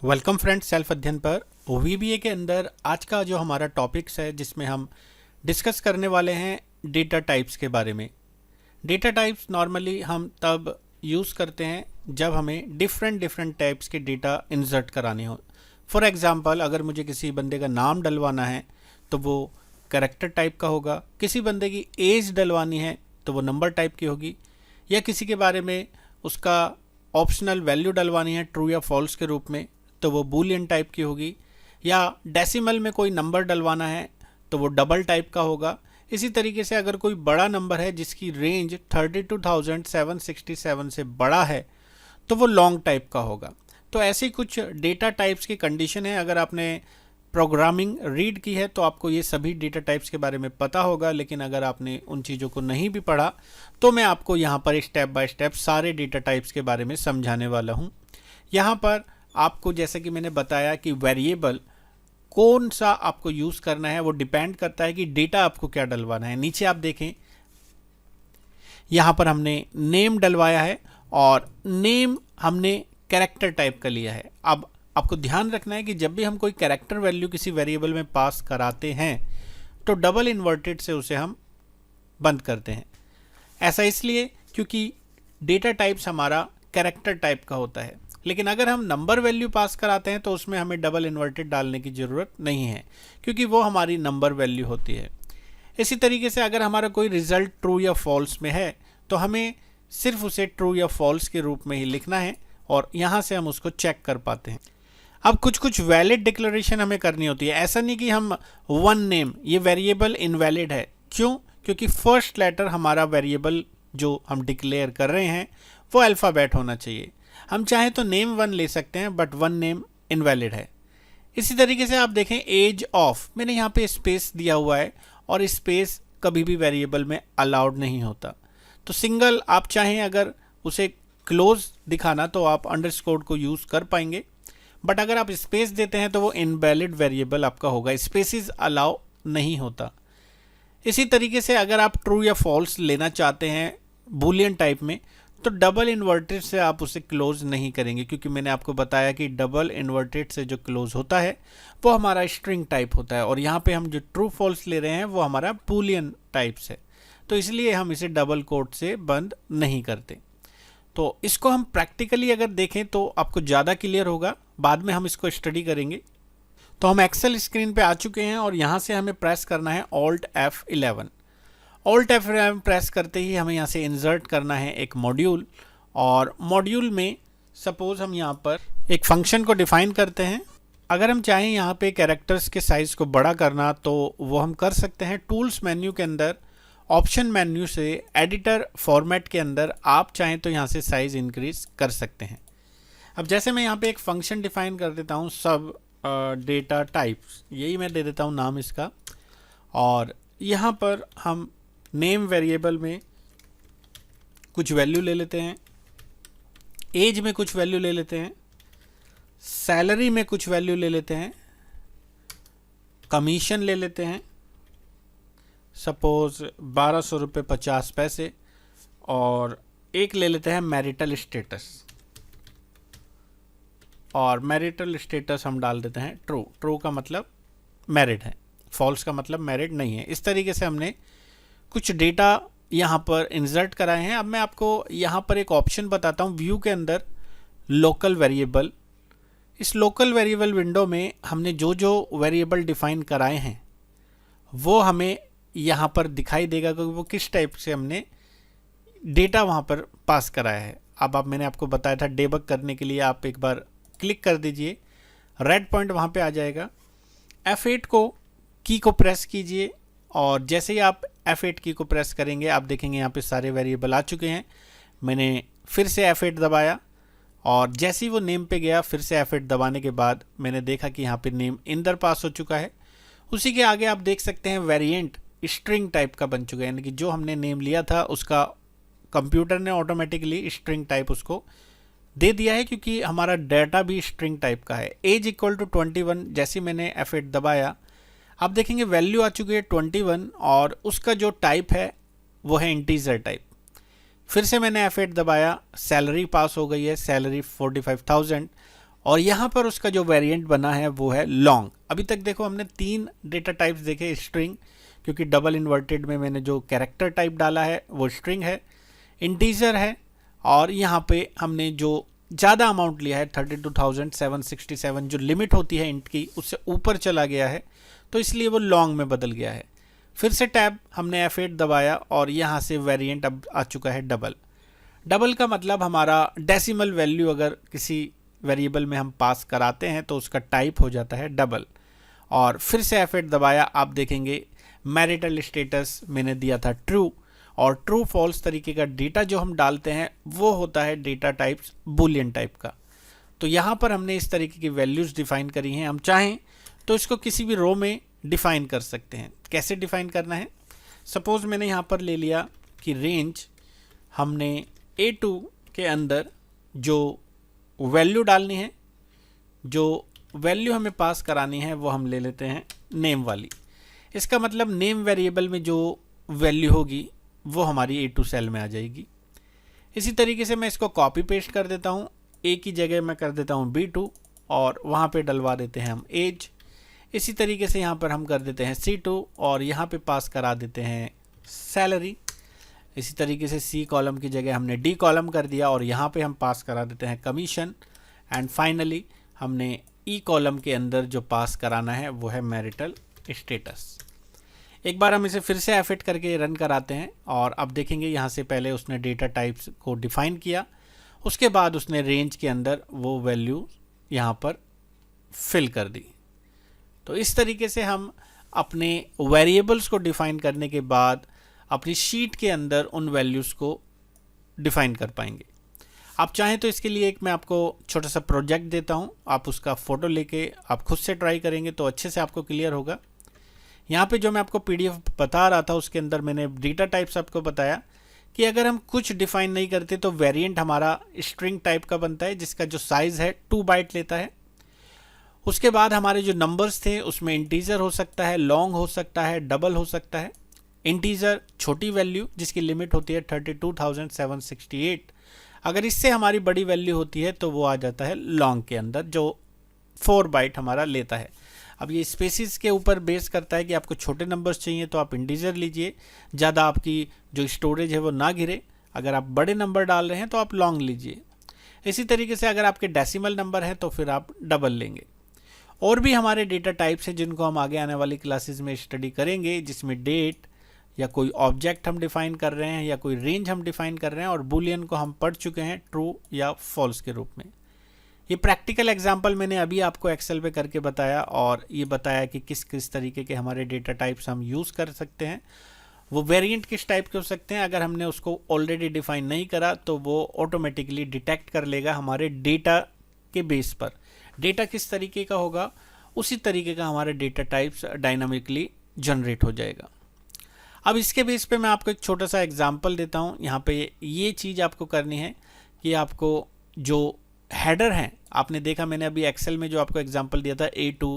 Welcome friends, self अध्ययन पर VBA के अंदर आज का जो हमारा टॉपिक्स है जिसमें हम डिस्कस करने वाले हैं डेटा टाइप्स के बारे में। डेटा टाइप्स नॉर्मली हम तब यूज़ करते हैं जब हमें डिफरेंट टाइप्स के डेटा इंसर्ट कराने हो। फॉर एग्जांपल, अगर मुझे किसी बंदे का नाम डलवाना है तो वो कैरेक्टर टाइप का होगा, किसी बंदे की एज डलवानी है तो वो नंबर टाइप की होगी, या किसी के बारे में उसका ऑप्शनल वैल्यू डलवानी है ट्रू या फॉल्स के रूप में तो वो बूलियन टाइप की होगी, या डेसिमल में कोई नंबर डलवाना है तो वो डबल टाइप का होगा। इसी तरीके से अगर कोई बड़ा नंबर है जिसकी रेंज 32,767 से बड़ा है तो वो लॉन्ग टाइप का होगा। तो ऐसी कुछ डेटा टाइप्स की कंडीशन है। अगर आपने प्रोग्रामिंग रीड की है तो आपको ये सभी डेटा टाइप्स के बारे में पता होगा, लेकिन अगर आपने उन चीज़ों को नहीं भी पढ़ा तो मैं आपको यहाँ पर स्टेप बाय स्टेप सारे डेटा टाइप्स के बारे में समझाने वाला हूँ। यहाँ पर आपको जैसे कि मैंने बताया कि वेरिएबल कौन सा आपको यूज़ करना है वो डिपेंड करता है कि डेटा आपको क्या डलवाना है। नीचे आप देखें, यहाँ पर हमने नेम डलवाया है और नेम हमने कैरेक्टर टाइप का लिया है। अब आपको ध्यान रखना है कि जब भी हम कोई कैरेक्टर वैल्यू किसी वेरिएबल में पास कराते हैं तो डबल इन्वर्टेड से उसे हम बंद करते हैं। ऐसा इसलिए क्योंकि डेटा टाइप्स हमारा कैरेक्टर टाइप का होता है, लेकिन अगर हम नंबर वैल्यू पास कराते हैं तो उसमें हमें डबल इन्वर्टेड डालने की ज़रूरत नहीं है क्योंकि वो हमारी नंबर वैल्यू होती है। इसी तरीके से अगर हमारा कोई रिजल्ट ट्रू या फॉल्स में है तो हमें सिर्फ उसे ट्रू या फॉल्स के रूप में ही लिखना है और यहाँ से हम उसको चेक कर पाते हैं। अब कुछ वैलिड डिक्लेरेशन हमें करनी होती है। ऐसा नहीं कि हम वन नेम, ये वेरिएबल इनवैलिड है। क्यों? क्योंकि फर्स्ट लेटर हमारा वेरिएबल जो हम डिक्लेयर कर रहे हैं वो अल्फ़ाबेट होना चाहिए। हम चाहें तो नेम वन ले सकते हैं बट वन नेम इनवैलिड है। इसी तरीके से आप देखें एज ऑफ, मैंने यहाँ पे स्पेस दिया हुआ है और स्पेस कभी भी वेरिएबल में अलाउड नहीं होता। तो सिंगल आप चाहें अगर उसे क्लोज दिखाना तो आप अंडरस्कोर को यूज़ कर पाएंगे, बट अगर आप स्पेस देते हैं तो वो इनवैलिड वेरिएबल आपका होगा, स्पेसिस अलाउ नहीं होता। इसी तरीके से अगर आप ट्रू या फॉल्स लेना चाहते हैं बूलियन टाइप में तो डबल इन्वर्टेड से आप उसे क्लोज नहीं करेंगे, क्योंकि मैंने आपको बताया कि डबल इन्वर्टेड से जो क्लोज होता है वो हमारा स्ट्रिंग टाइप होता है और यहाँ पे हम जो ट्रू फॉल्स ले रहे हैं वो हमारा बूलियन टाइप्स है, तो इसलिए हम इसे डबल कोट से बंद नहीं करते। तो इसको हम प्रैक्टिकली अगर देखें तो आपको ज़्यादा क्लियर होगा, बाद में हम इसको स्टडी करेंगे। तो हम एक्सेल स्क्रीन पे आ चुके हैं और यहाँ से हमें प्रेस करना है Alt F11। Alt F11 press करते ही हमें यहाँ से इंसर्ट करना है एक मॉड्यूल, और मॉड्यूल में सपोज हम यहाँ पर एक फंक्शन को डिफाइन करते हैं। अगर हम चाहें यहाँ पे कैरेक्टर्स के साइज़ को बड़ा करना तो वो हम कर सकते हैं। टूल्स मेन्यू के अंदर ऑप्शन मेन्यू से एडिटर फॉर्मेट के अंदर आप चाहें तो यहाँ से साइज़ इंक्रीज कर सकते हैं। अब जैसे मैं यहाँ पे एक फंक्शन डिफाइन कर देता हूँ सब डेटा टाइप्स, यही मैं दे देता हूँ नाम इसका, और यहाँ पर हम नेम वेरिएबल में कुछ वैल्यू ले लेते हैं, एज में कुछ वैल्यू ले लेते हैं, सैलरी में कुछ वैल्यू ले लेते हैं, कमीशन ले लेते हैं सपोज 1200 रुपये 50 पैसे, और एक ले लेते हैं मैरिटल स्टेटस, और मैरिटल स्टेटस हम डाल देते हैं ट्रू। ट्रू का मतलब मैरिड है, फॉल्स का मतलब मैरिड नहीं है। इस तरीके से हमने कुछ डेटा यहाँ पर इंसर्ट कराए हैं। अब मैं आपको यहाँ पर एक ऑप्शन बताता हूँ व्यू के अंदर, लोकल वेरिएबल। इस लोकल वेरिएबल विंडो में हमने जो जो वेरिएबल डिफाइन कराए हैं वो हमें यहाँ पर दिखाई देगा कि वो किस टाइप से हमने डेटा वहाँ पर पास कराया है। अब मैंने आपको बताया था डेबग करने के लिए आप एक बार क्लिक कर दीजिए, रेड पॉइंट वहाँ पे आ जाएगा। F8 की को प्रेस कीजिए और जैसे ही आप F8 की को प्रेस करेंगे आप देखेंगे यहाँ पे सारे वेरिएबल आ चुके हैं। मैंने फिर से F8 दबाया और जैसे ही वो नेम पे गया फिर से F8 दबाने के बाद मैंने देखा कि यहाँ पे नेम इंदर पास हो चुका है। उसी के आगे आप देख सकते हैं वेरिएंट स्ट्रिंग टाइप का बन चुका है, यानी कि जो हमने नेम लिया था उसका कंप्यूटर ने ऑटोमेटिकली स्ट्रिंग टाइप उसको दे दिया है, क्योंकि हमारा डाटा भी स्ट्रिंग टाइप का है। एज इक्वल टू 21, जैसे मैंने F8 दबाया आप देखेंगे वैल्यू आ चुकी है 21 और उसका जो टाइप है वो है इंटीजर टाइप। फिर से मैंने F8 दबाया, सैलरी पास हो गई है, सैलरी 45,000, और यहाँ पर उसका जो वेरिएंट बना है वो है लॉन्ग। अभी तक देखो हमने 3 डेटा टाइप्स देखे, स्ट्रिंग, क्योंकि डबल इन्वर्टेड में मैंने जो कैरेक्टर टाइप डाला है वो स्ट्रिंग है, इंटीजर है, और यहाँ पे हमने जो ज़्यादा अमाउंट लिया है 32,767 जो लिमिट होती है इंट की उससे ऊपर चला गया है, तो इसलिए वो लॉन्ग में बदल गया है। फिर से टैब हमने F8 दबाया और यहाँ से वेरिएंट अब आ चुका है डबल। डबल का मतलब हमारा डेसिमल वैल्यू अगर किसी वेरिएबल में हम पास कराते हैं तो उसका टाइप हो जाता है डबल। और फिर से F8 दबाया, आप देखेंगे मैरिटल स्टेटस मैंने दिया था ट्रू, और ट्रू फॉल्स तरीके का डेटा जो हम डालते हैं वो होता है डेटा टाइप्स बूलियन टाइप का। तो यहाँ पर हमने इस तरीके की वैल्यूज़ डिफाइन करी हैं। हम चाहें तो इसको किसी भी रो में डिफाइन कर सकते हैं। कैसे डिफाइन करना है, सपोज मैंने यहाँ पर ले लिया कि रेंज हमने A2 के अंदर जो वैल्यू डालनी है, जो वैल्यू हमें पास करानी है वो हम ले लेते हैं नेम वाली। इसका मतलब नेम वेरिएबल में जो वैल्यू होगी वो हमारी A2 सेल में आ जाएगी। इसी तरीके से मैं इसको कॉपी पेस्ट कर देता हूँ, A की जगह मैं कर देता हूँ B2 और वहाँ पे डलवा देते हैं हम एज। इसी तरीके से यहाँ पर हम कर देते हैं C2 और यहाँ पे पास करा देते हैं सैलरी। इसी तरीके से C कॉलम की जगह हमने D कॉलम कर दिया और यहाँ पे हम पास करा देते हैं कमीशन। एंड फाइनली हमने E कॉलम के अंदर जो पास कराना है वो है मैरिटल स्टेटस। एक बार हम इसे फिर से F8 करके रन कराते हैं और अब देखेंगे यहाँ से पहले उसने डेटा टाइप्स को डिफाइन किया, उसके बाद उसने रेंज के अंदर वो वैल्यू यहाँ पर फिल कर दी। तो इस तरीके से हम अपने वेरिएबल्स को डिफाइन करने के बाद अपनी शीट के अंदर उन वैल्यूज़ को डिफाइन कर पाएंगे। आप चाहें तो इसके लिए एक मैं आपको छोटा सा प्रोजेक्ट देता हूँ, आप उसका फ़ोटो लेके आप खुद से ट्राई करेंगे तो अच्छे से आपको क्लियर होगा। यहाँ पे जो मैं आपको PDF बता रहा था उसके अंदर मैंने डेटा टाइप्स आपको बताया कि अगर हम कुछ डिफाइन नहीं करते तो वेरिएंट हमारा स्ट्रिंग टाइप का बनता है जिसका जो साइज़ है 2 बाइट लेता है। उसके बाद हमारे जो नंबर्स थे उसमें इंटीजर हो सकता है, लॉन्ग हो सकता है, डबल हो सकता है। इंटीजर छोटी वैल्यू जिसकी लिमिट होती है 32,768, अगर इससे हमारी बड़ी वैल्यू होती है तो वो आ जाता है लॉन्ग के अंदर जो 4 बाइट हमारा लेता है। अब ये स्पेसिस के ऊपर बेस करता है कि आपको छोटे नंबर्स चाहिए तो आप इंटीजर लीजिए, ज़्यादा आपकी जो स्टोरेज है वो ना गिरे। अगर आप बड़े नंबर डाल रहे हैं तो आप लॉन्ग लीजिए। इसी तरीके से अगर आपके डेसिमल नंबर हैं तो फिर आप डबल लेंगे। और भी हमारे डेटा टाइप्स हैं जिनको हम आगे आने वाली क्लासेस में स्टडी करेंगे, जिसमें डेट या कोई ऑब्जेक्ट हम डिफाइन कर रहे हैं या कोई रेंज हम डिफाइन कर रहे हैं, और बूलियन को हम पढ़ चुके हैं ट्रू या फॉल्स के रूप में। ये प्रैक्टिकल एग्जांपल मैंने अभी आपको एक्सेल पे करके बताया और ये बताया कि किस किस तरीके के हमारे डेटा टाइप्स हम यूज़ कर सकते हैं। वो वेरिएंट किस टाइप के हो सकते हैं, अगर हमने उसको ऑलरेडी डिफाइन नहीं करा तो वो ऑटोमेटिकली डिटेक्ट कर लेगा हमारे डेटा के बेस पर। डेटा किस तरीके का होगा उसी तरीके का हमारे डेटा टाइप्स डायनामिकली जनरेट हो जाएगा। अब इसके बेस पे मैं आपको एक छोटा सा एग्जांपल देता हूँ। यहाँ पे ये चीज़ आपको करनी है कि आपको जो हेडर हैं, आपने देखा मैंने अभी एक्सेल में जो आपको एग्जांपल दिया था A2,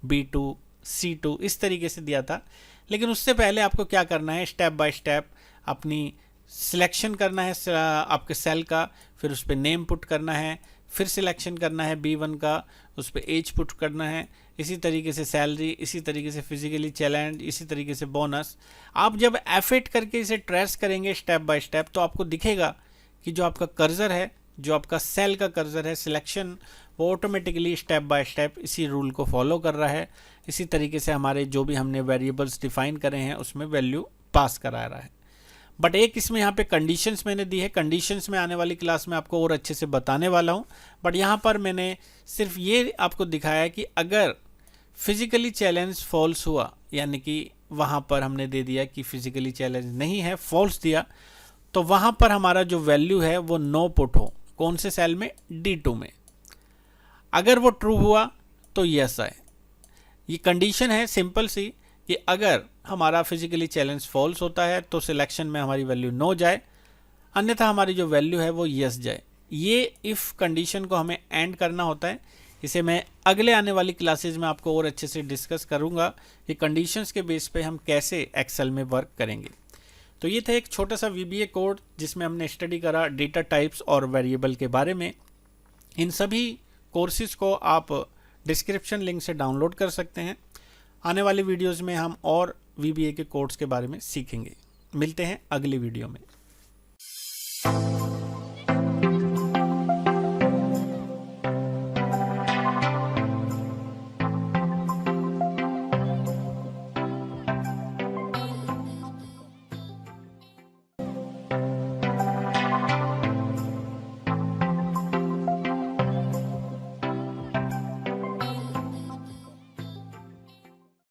B2, C2 इस तरीके से दिया था, लेकिन उससे पहले आपको क्या करना है, स्टेप बाय स्टेप अपनी सिलेक्शन करना है आपके सेल का, फिर उस पर नेम पुट करना है, फिर सिलेक्शन करना है B1 का, उस पर एज पुट करना है, इसी तरीके से सैलरी, इसी तरीके से फिजिकली चैलेंज, इसी तरीके से बोनस। आप जब F8 करके इसे ट्रेस करेंगे स्टेप बाय स्टेप तो आपको दिखेगा कि जो आपका कर्सर है, जो आपका सेल का कर्सर है सिलेक्शन, वो ऑटोमेटिकली स्टेप बाय स्टेप इसी रूल को फॉलो कर रहा है। इसी तरीके से हमारे जो भी हमने वेरिएबल्स डिफाइन करे हैं उसमें वैल्यू पास करा रहा है। बट एक इसमें यहाँ पे कंडीशंस मैंने दी है, कंडीशंस में आने वाली क्लास में आपको और अच्छे से बताने वाला हूँ। बट यहाँ पर मैंने सिर्फ ये आपको दिखाया कि अगर फिजिकली चैलेंज फॉल्स हुआ, यानी कि वहाँ पर हमने दे दिया कि फिजिकली चैलेंज नहीं है, फॉल्स दिया, तो वहाँ पर हमारा जो वैल्यू है वो नो पुट हो। कौन से सेल में, D2 में। अगर वो ट्रू हुआ तो यस आए। ये कंडीशन है सिंपल सी कि अगर हमारा फिजिकली चैलेंज फॉल्स होता है तो सिलेक्शन में हमारी वैल्यू नो जाए, अन्यथा हमारी जो वैल्यू है वो यस जाए। ये इफ़ कंडीशन को हमें एंड करना होता है। इसे मैं अगले आने वाली क्लासेज में आपको और अच्छे से डिस्कस करूँगा कि कंडीशंस के बेस पे हम कैसे एक्सेल में वर्क करेंगे। तो ये था एक छोटा सा VBA कोड जिसमें हमने स्टडी करा डेटा टाइप्स और वेरिएबल के बारे में। इन सभी कोर्सेज़ को आप डिस्क्रिप्शन लिंक से डाउनलोड कर सकते हैं। आने वाली वीडियोज़ में हम और VBA के कोर्स के बारे में सीखेंगे। मिलते हैं अगली वीडियो में।